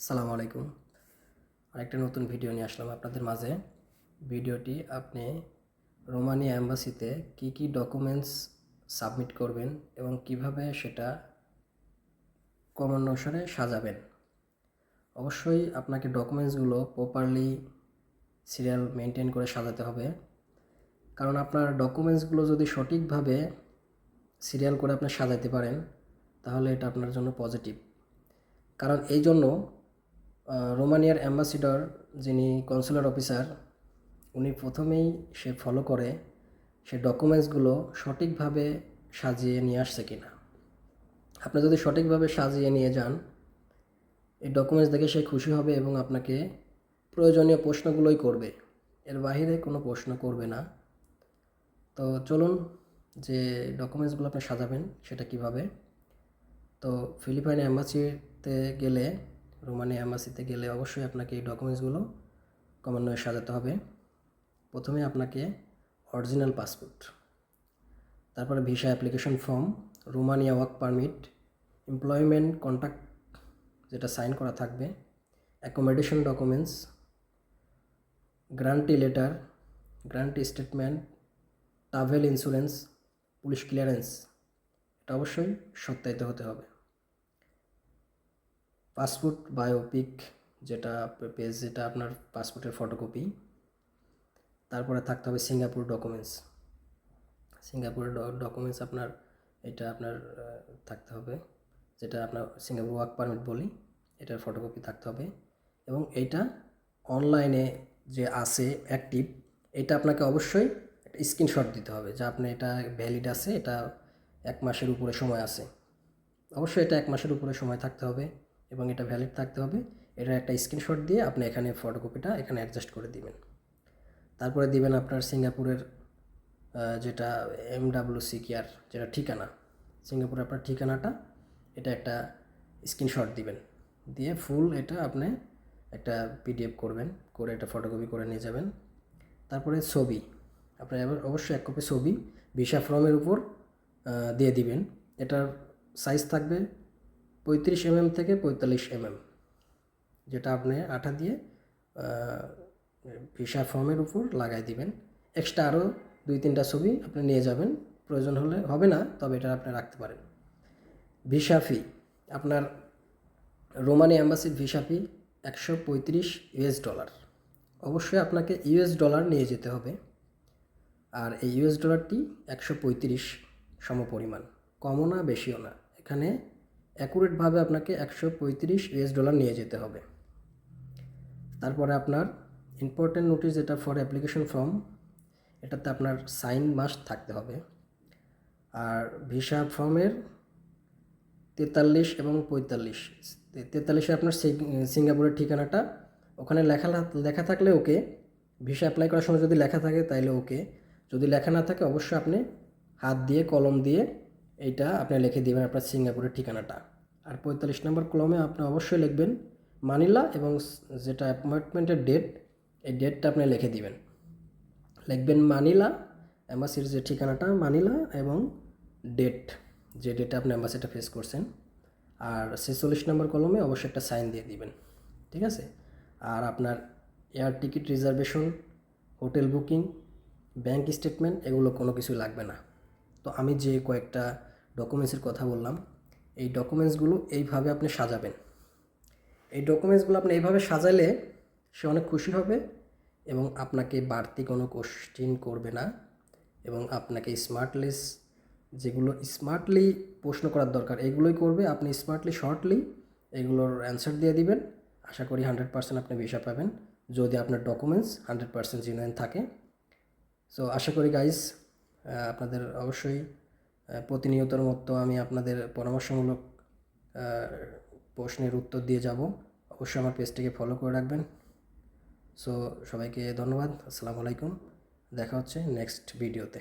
আসসালামু আলাইকুম। আরেকটা নতুন ভিডিও নিয়ে আসলাম আপনাদের মাঝে। ভিডিওটি আপনি রোমানিয়া এম্বাসিতে কি কি ডকুমেন্টস সাবমিট করবেন এবং কিভাবে সেটা ক্রমানুসারে সাজাবেন। অবশ্যই আপনাকে ডকুমেন্টসগুলো প্রপারলি সিরিয়াল মেনটেন করে সাজাতে হবে, কারণ আপনার ডকুমেন্টসগুলো যদি সঠিকভাবে সিরিয়াল করে আপনি সাজাতে পারেন তাহলে এটা আপনার জন্য পজিটিভ। কারণ এই জন্য রোমানিয়ার অ্যাম্বাসিডর যিনি কনসুলার অফিসার, উনি প্রথমেই সে ফলো করে সে ডকুমেন্টসগুলো সঠিকভাবে সাজিয়ে নিয়ে আসছে কিনা। আপনি যদি সঠিকভাবে সাজিয়ে নিয়ে যান, এই ডকুমেন্টস দেখে সে খুশি হবে এবং আপনাকে প্রয়োজনীয় প্রশ্নগুলোই করবে, এর বাইরে কোনো প্রশ্ন করবে না। তো চলুন যে ডকুমেন্টসগুলো আপনি সাজাবেন সেটা কিভাবে। তো ফিলিপাইন অ্যাম্বাসিতে গেলে, রোমানিয়া অ্যাম্বাসিতে গেলে অবশ্যই আপনাকে এই ডকুমেন্টসগুলো ক্রমান্বয়ে সাজাতে হবে। প্রথমে আপনাকে অরিজিনাল পাসপোর্ট, তারপরে visa application form, Romania work permit, employment contract যেটা সাইন করা থাকবে, accommodation documents, guarantee letter, guarantee statement, travel insurance, police clearance, এটা অবশ্যই সত্যায়িত হতে হবে। পাসপোর্ট বায়োপিক যেটা পেজ, যেটা আপনার পাসপোর্টের ফটোকপি। তারপরে থাকতে হবে সিঙ্গাপুর ডকুমেন্টস। সিঙ্গাপুরের ডকুমেন্টস আপনার থাকতে হবে, যেটা আপনার সিঙ্গাপুর ওয়ার্ক পারমিট বলি, এটার ফটোকপি থাকতে হবে। এবং এইটা অনলাইনে যে আছে অ্যাক্টিভ, এটা আপনাকে অবশ্যই একটা স্ক্রিনশট দিতে হবে যে আপনি এটা ভ্যালিড আছে, এটা 1 মাসের উপরে সময় আছে। অবশ্যই এটা 1 মাসের উপরে সময় থাকতে হবে এবং এটা ভ্যালিড থাকতে হবে। এটার একটা স্ক্রিনশট দিয়ে আপনি এখানে ফটোকপিটা এখানে অ্যাডজাস্ট করে দিবেন। তারপরে দিবেন আপনার সিঙ্গাপুরের যেটা MWC কেয়ার, যেটা ঠিকানা, সিঙ্গাপুরে আপনার ঠিকানাটা, এটা একটা স্ক্রিনশট দিবেন, দিয়ে ফুল এটা আপনি একটা PDF করবেন, করে এটা ফটোকপি করে নিয়ে যাবেন। তারপরে ছবি, আপনি অবশ্যই 1 কপি ছবি ভিসা ফর্মের উপর দিয়ে দিবেন। এটার সাইজ থাকবে 35 mm থেকে 45 mm, যেটা আপনি আঠা দিয়ে ভিসা ফর্মের উপর লাগাই দিবেন। এক্সট্রা আরও 2-3টা ছবি আপনি নিয়ে যাবেন, প্রয়োজন হলে, হবে না তবে এটা আপনি রাখতে পারেন। ভিসা ফি, আপনার রোমানিয়া অ্যাম্বাসির ভিসা ফি $135। অবশ্যই আপনাকে US ডলার নিয়ে যেতে হবে, আর এই US ডলারটি 135 সমপরিমাণ, কমও না বেশিও না। এখানে অ্যাকুরেটভাবে আপনাকে 135 US ডলার নিয়ে যেতে হবে। তারপরে আপনার ইম্পর্টেন্ট নোটিশ, যেটা ফর অ্যাপ্লিকেশন ফর্ম, এটাতে আপনার সাইন মাস্ট থাকতে হবে। আর ভিসা ফর্মের 43 এবং 45, 43-এ আপনার সিঙ্গাপুরের ঠিকানাটা, ওখানে লেখা থাকলে ওকে, ভিসা অ্যাপ্লাই করার সময় যদি লেখা থাকে তাইলে ওকে, যদি লেখা না থাকে অবশ্যই আপনি হাত দিয়ে কলম দিয়ে এইটা আপনি লিখে দেবেন আপনার সিঙ্গাপুরের ঠিকানাটা। আর 45 নম্বর কলমে আপনি অবশ্যই লিখবেন মানিলা, এবং যেটা অ্যাপয়েন্টমেন্টের ডেট, এই ডেটটা আপনি লিখে দিবেন, লিখবেন মানিলা, অ্যাম্বাসির যে ঠিকানাটা মানিলা, এবং ডেট, যে ডেটে আপনি অ্যাম্বাসিটা ফেস করছেন। আর 46 নম্বর কলমে অবশ্যই একটা সাইন দিয়ে দিবেন, ঠিক আছে। আর আপনার air ticket reservation, hotel booking, bank statement, এগুলো কোনো কিছুই লাগবে না। তো আমি যে কয়েকটা ডকুমেন্টসের কথা বললাম, এই ডকুমেন্টসগুলো এইভাবে আপনি সাজাবেন। এই ডকুমেন্টসগুলো আপনি এইভাবে সাজালে সে অনেক খুশি হবে এবং আপনাকে বাড়তি কোনো কোশ্চেন করবে না, এবং আপনাকে স্মার্টলেস, যেগুলো স্মার্টলি প্রশ্ন করার দরকার এগুলোই করবে। আপনি স্মার্টলি শর্টলি এগুলোর অ্যান্সার দিয়ে দিবেন। আশা করি 100% আপনি ভিসা পাবেন, যদি আপনার ডকুমেন্টস 100% জেনুইন থাকে। সো আশা করি গাইস, আপনাদের অবশ্যই প্রতিনিয়তর মতো আমি আপনাদের পরামর্শমূলক প্রশ্নের উত্তর দিয়ে যাব। অবশ্যই আমার পেজটিকে ফলো করে রাখবেন। সো সবাইকে ধন্যবাদ। আসসালামু আলাইকুম, দেখা হচ্ছে নেক্সট ভিডিওতে।